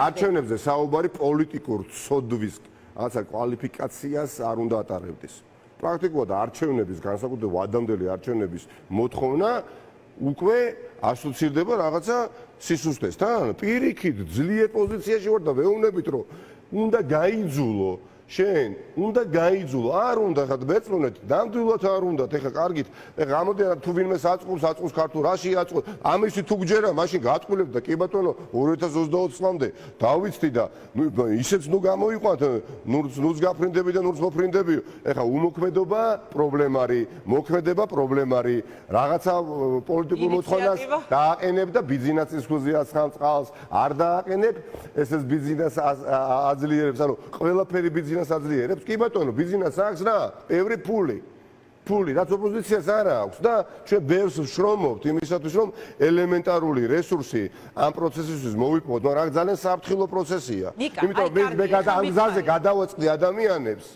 არჩევნებზე საუბარი პოლიტიკურ ცოდვის რაღაცა კვალიფიკაციას არ უნდა ატარებდეს. პრაქტიკულად არჩევნების განსაკუთრებით ადამდელი არჩევნების მოთხოვნა უკვე ასოცირდება რაღაცა სისუსტესთან. პირიქით ძლიერ პოზიციაში ვარ და ვეუბნებით რომ უნდა გაიძულო შენ უნდა გაიძულო არ უნდა ხა მეწონეთ ნამდვილად არ უნდა ეხა კარგით ეხა ამოდიან თუ ვინმე საწყობს ქართულ რაში აწყობს ამისი თუ გჯერა მაშინ გაწყვილებ და კი ბატონო 2024 წლამდე დავიცდი და ისეც ნუ გამოიყვანთ ნურს გაფრინდები და ნურს მოფრინდებიო ეხა უმოქმედობა მოქმედება პრობლემარი რაღაცა პოლიტიკურ მოთხოვნას დააყენებ და ბიზნეს ექსკლუზიას ხალხს არ დააყენებ ესეც ბიზნეს აძლიერებს ანუ ყველაფერი ბიზნეს აძლიერებს კი ბატონო ბიზნეს აქვს რა ბევრი ფული რაც ოპოზიციას არ აქვს და ჩვენ ბევრს ვშრომობთ იმისათვის რომ ელემენტარული რესურსი ამ პროცესისთვის მოვიპოვოთ მაგრამ ძალიან საფრთხილო პროცესია იმიტომ მე ამ გზაზე გადავაწყდი ადამიანებს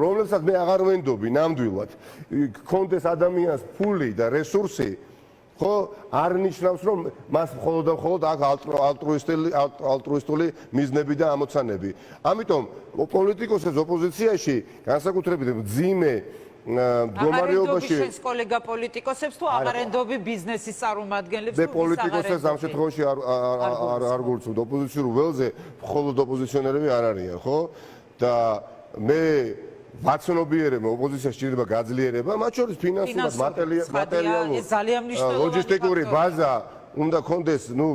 რომლებსაც მე აღარ ვენდობი ნამდვილად გქონდეს ადამიანს ფული და რესურსი ხო არ ნიშნავს რომ მას მხოლოდ და მხოლოდ აქ ალტრუისტული მიზნები და ამოცანები. ამიტომ პოლიტიკოსებს ოპოზიციაში განსაკუთრებით მძიმე მდგომარეობაში შენს კოლეგა პოლიტიკოსებს თუ აღარენდობი ბიზნესის წარმომადგენლებს მე პოლიტიკოსებს ამ შემთხვევაში არ გულწევთ ოპოზიციურ ველზე მხოლოდ ოპოზიციონერები არ არიან ხო და მე ვაცნობიერებ ოპოზიციას სჭირდება გაძლიერება მათ შორის ფინანსურად მატერიალურ ლოჯისტიკური ბაზა უნდა კონდეს ნუ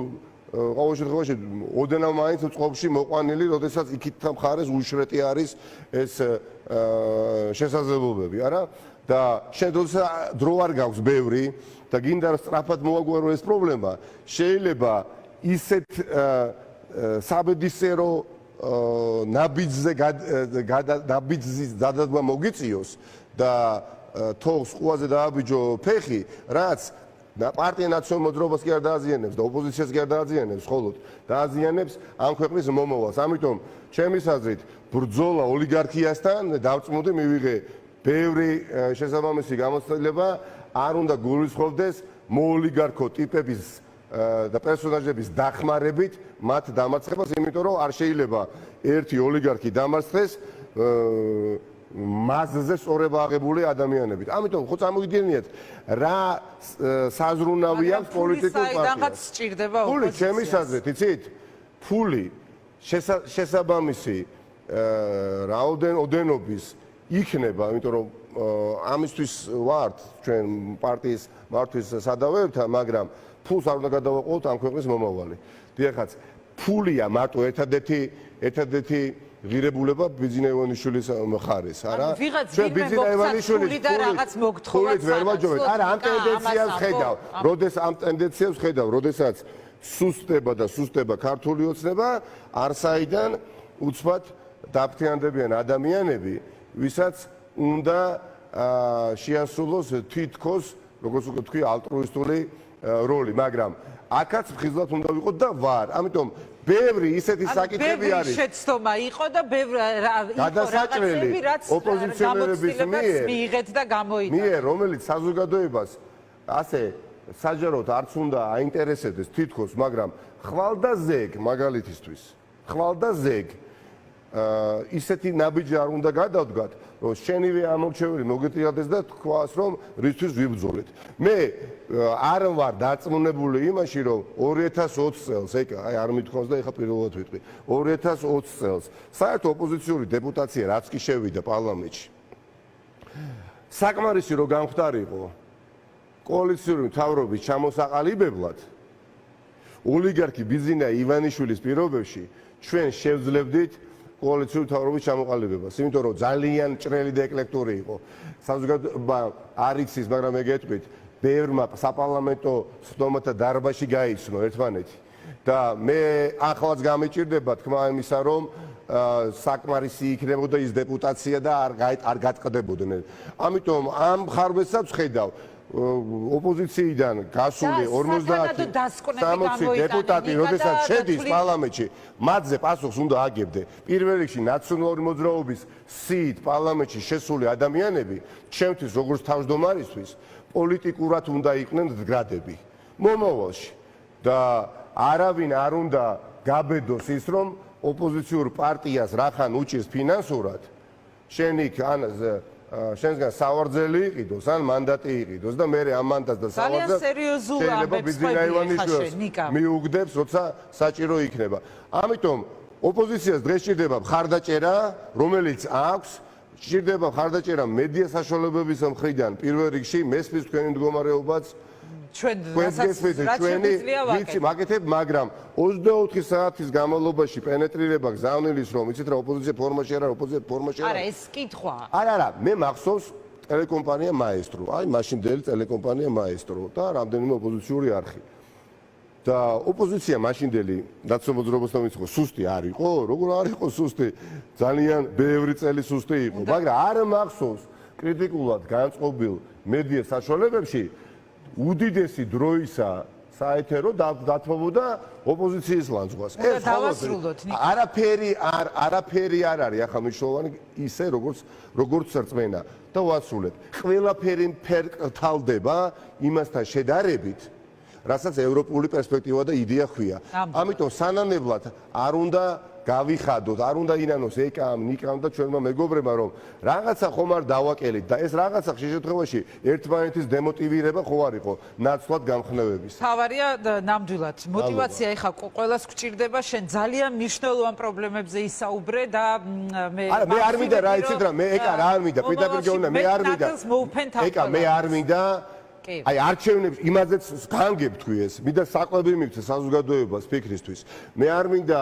ყოველ შემთხვევაში ოდენავ მაინც წყობაში მოყვანილი როდესაც იქით მხარეს უშრეტი არის ეს შესაძლებლობები არა და შენ დრო არ გაქვს ბევრი და გინდა სწრაფად მოაგვარო ეს პრობლემა შეიძლება ისეთ საბედისწერო ნაბიჯზის დადადგმა მოგიწიოს და თოხს ყუაზე დააბიჯო ფეხი რაც პარტია ნაციონალურ მოძრაობას კი არ დააზიანებს და ოპოზიციას კი არ დააზიანებს მხოლოდ დააზიანებს ამ ქვეყნის მომავალს ამიტომ ჩემის აზრით ბრძოლა ოლიგარქიასთან დავწმუნდი მივიღე ბევრი შესაბამისი გამოცდილება არ უნდა გულისხმობდეს მოოლიგარქო ტიპების და პერსონაჟების დახმარებით მათ დამარცხებას, იმიტომ რომ არ შეიძლება ერთი ოლიგარქი დამარცხდეს მასზე სწორება აღებული ადამიანებით. ამიტომ ხო წარმოგიდგენიათ რა საზრუნავია პოლიტიკურ პარტიას. ფული ჩემის აზრით, იცით? ფული შესაბამისი რაოდენობის იქნება, იმიტომ რომ ამისთვის ვართ ჩვენ პარტიის მართვის სადავეებთან, მაგრამ ფულს არ უნდა გადავაყოლოთ ამ ქვეყნის მომავალი. დიახაც, ფულია მარტო ერთადერთი ღირებულება ბიძინა ივანიშვილის მხარეს, არა? ჩვენ ბიძინა ივანიშვილის და რაღაც მოგთხოვათ ვერ ვაჯობეთ. არა, ამ ტენდენციას ხედავ, როდესაც სუსტება ქართული ოცნება, არსაიდან უცბად დაფრთხიანდებიან ადამიანები, ვისაც უნდა შეასრულოს თითქოს, როგორც ვთქვი, ალტრუისტული როლი, მაგრამ აქაც ხიზლად უნდა ვიყოთ და ვარ. ამიტომ ბევრი ისეთი საკითხები არის. შეცდომა იყო და გადასაჭრელი ოპოზიციონერების მიიღეთ და გამოიცა. რომელიც საზოგადოებას ასე საჯაროდ არც უნდა აინტერესებდეს თითქოს, მაგრამ ხვალ და ზეგ მაგალითისთვის. ხვალ და ზეგ ისეთი ნაბიჯი არ უნდა გადავდგათ, რომ შენივე ამორჩეველი მოგეტრიალდეს და თქვას, რომ რისთვის ვიბრძოლეთ. მე არ ვარ დარწმუნებული იმაში, რომ 2020 წელს, აი არ მithქვას და ეხა პირველად ვიტყვი, 2020 წელს საერთო ოპოზიციური დეპუტაცია რაც კი შევიდა პარლამენტში. საკმარისი რომ გამختارიყო კოალიციური მთავრობის ჩამოსაყალიბებლად ოლიგარქი ბიძინა ივანიშვილის პირობებში ჩვენ შევძლებდით კოალიციური მთავრობის ჩამოყალიბებას, იმიტომ რომ ძალიან ჭრელი და ეკლექტური იყო. საზოგადოება არ იცის, მაგრამ მე გეტყვით, ბევრმა საპარლამენტო სხდომათა დარბაზში გაიცნო ერთმანეთი. და მე ახლაც გამიჭირდება თქმა იმისა, რომ საკმარისი იქნებოდა ის დეპუტაცია და არ გატყდებოდნენ. ამიტომ ამ ხარვესაც ვხედავ ოპოზიციიდან გასული 50 დეპუტატი, როდესაც შედის პარლამენტში, მათზე პასუხს უნდა აგებდე. პირველ რიგში ნაციონალური მოძრაობის სიით პარლამენტში შესული ადამიანები, ჩემთვის როგორც თავმჯდომარისთვის, პოლიტიკურად უნდა იყვნენ მდგრადები. მომავალში და არავინ არ უნდა გაბედოს ის, რომ ოპოზიციურ პარტიას რახან უჭირს ფინანსურად, შენ იქ ან შენსგან სავარძელი იყიდოს, ან მანდატი იყიდოს და მე ამ მანდატს და სავარძელს შეიძლება ბიზნესა ივანიშვილს მიუგდებს, როცა საჭირო იქნება. ამიტომ ოპოზიციას დღეს ჭირდება მხარდაჭერა, რომელიც აქვს, ჭირდება მხარდაჭერა მედია საშუალებების მხრიდან, პირველ რიგში მესმის თქვენი მდგომარეობაც ჩვენ ვიცი მაგეთებ, მაგრამ 24 საათის განმავლობაში პენეტრირება გზავნილის რომ იცით რა ოპოზიცია ფორმაში არა, ოპოზიცია ფორმაში არა. არა, ეს კითხვა. არა, მე მახსოვს ტელეკომპანია მაესტრო, აი მაშინდელი ტელეკომპანია მაესტრო და რამდენიმე ოპოზიციური არხი. და ოპოზიცია მაშინდელი ნაცნობოძრაობასთან მიწყო სუსტი არ იყო, როგორ არ იყო სუსტი, ძალიან ბევრი წელი სუსტი იყო, მაგრამ არ მახსოვს კრიტიკულად განწყობილ მედია საშუალებებში უდიდესი დროისა საეთერო დათმობოდა ოპოზიციის ლანძღვას. ეს დავასრულოთ. არაფერი არ არის ახლა მნიშვნელოვანი ისე როგორც რწმენა და ვასრულეთ. ყველაფერი ფერკრთავდება იმასთან შედარებით, რასაც ევროპული პერსპექტივა და იდეა ხვია. ამიტომ სანანებლად არ უნდა გავიხადოთ, არ უნდა ინანოს ეკამ, ნიკამ და ჩვენმა მეგობრებმა, რომ რაღაცა ხომ არ დავაკელით და ეს რაღაცა ხშირ შემთხვევაში ერთმანეთის დემოტივირება ხო არ იყო, ნაცვლად გამხნევების. თავარია ნამდვილად. мотивация ეხა ყველას გვჭირდება, შენ ძალიან მნიშვნელოვან პრობლემებზე ისაუბრე და მე არა, მე არ მინდა რა იცით რა, მე ეკა რა არ მინდა, პირდაპირ გეუბნა, მე არ მინდა. ეკა მე არ მინდა. აი არჩევნებს იმაზეც განგებ თქვი ეს, მინდა საკვები მივცე საზოგადოებას ფიქრისთვის. მე არ მინდა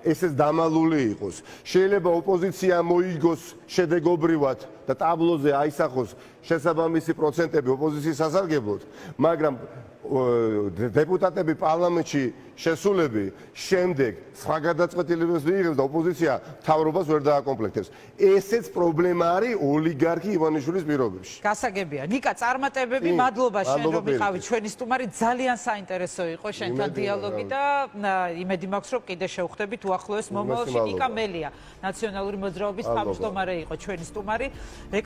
ესეც დამალული იყოს. შეიძლება ოპოზიცია მოიგოს შედეგობრივად და ტაბლოზე აისახოს შესაბამისი პროცენტები ოპოზიციის სასარგებლოდ, მაგრამ დეპუტატები პარლამენტში შესულები შემდეგ სხვა გადაწყვეტილებებს მიიღებს და ოპოზიცია მთავრობას ვერ დააკომპლექტებს. ესეც პრობლემა არის ოლიგარქი ივანიშვილის პირობებში. გასაგებია. ნიკა, წარმატებები, მადლობა შენ რომ იყავი ჩვენი სტუმარი, ძალიან საინტერესო იყო შენთან დიალოგი და იმედი მაქვს რომ კიდე შევხვდებით უახლოეს მომავალში. ნიკა მელია, ნაციონალური მოძრაობის თავმჯდომარე იყო ჩვენი სტუმარი.